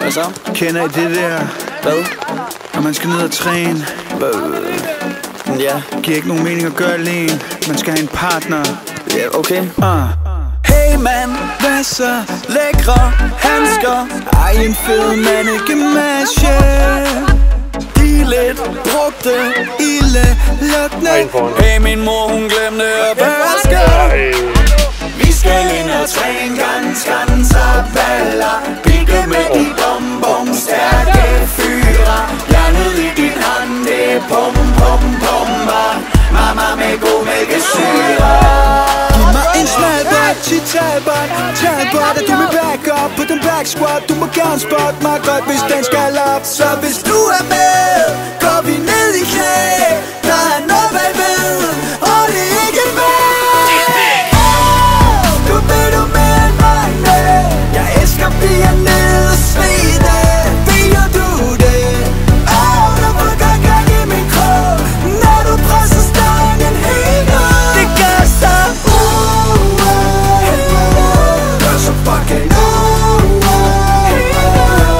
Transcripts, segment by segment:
Hvad så? Kender I det der? Hvad? Når man skal ned og træne. Ja. Giver ikke nogen mening at gøre alene. Man skal have en partner. Ja, okay. Hey man, hvad så? Lækre handsker. Ej, en fed mandegemasje. De er lidt brugte, ilde lukkende. Hey, min mor, hun glemte at vaske. Vi skal ind og træne ganske baller. Bigge med de bom stærke fyre. Hjernet i din hånd, det er pumper. Mamma med god mælkesyre. Giv mig en smal batchy talbot. Talbot, er du med backup på den back squat. Du må gerne spotte mig godt, hvis den skal op. Så hvis du er med, går vi ned i knæ. Der er noget bagved, og det er ikke med. Du ved du mere end mig med. Jeg elsker piger ned og svede. Vil du det? Der får gang i min krop. Når du presser stangen helt op. Det gør så gør så fucking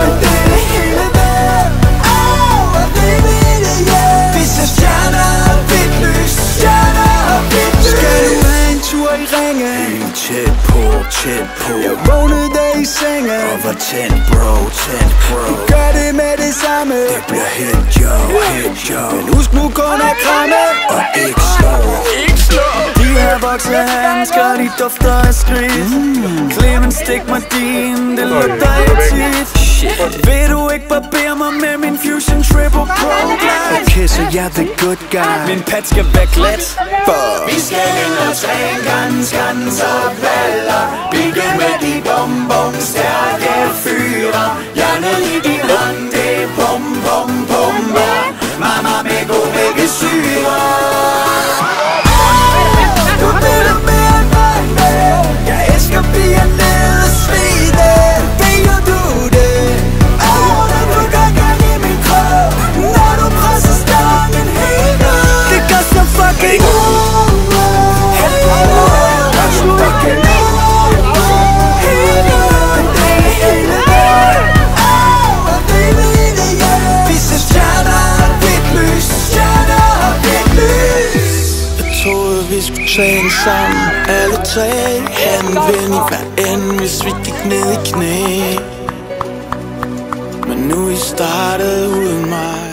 men det er det hele værd. Og det ved det, yeah. Vi ser stjerner og hvidt lys. Stjerner og hvidt lys. Skal du have en tur i ringe? Helt tæt på. Jeg vågnede der i sengen og var tændt bro. Gør det med det samme. Det bliver hit yo. Men husk nu kun at kramme og ikke slå. De her voksne handsker, de dufter af skridt. Clement, stik mig din, det lugter af tit. Vil du ikke barbere mig med min Fusion Triple Pro Glass? Okay, så jeg er the good guy. Min pat skal være glat. Vi skal ind og træne ganske baller. Bigge med de bom stærke fyre. Hjernet i din hånd, det er pumper. Mamma med god mælkesyre. Du ved det mere end mig med. Jeg elsker piger ned og svede. Vil du det? Der får gang i min krop. Når du presser stangen helt op. Det gør så fucking vi skulle træne sammen, alle tre. Hand i hver ende, hvis vi gik ned i knæ. Men nu I startede uden mig.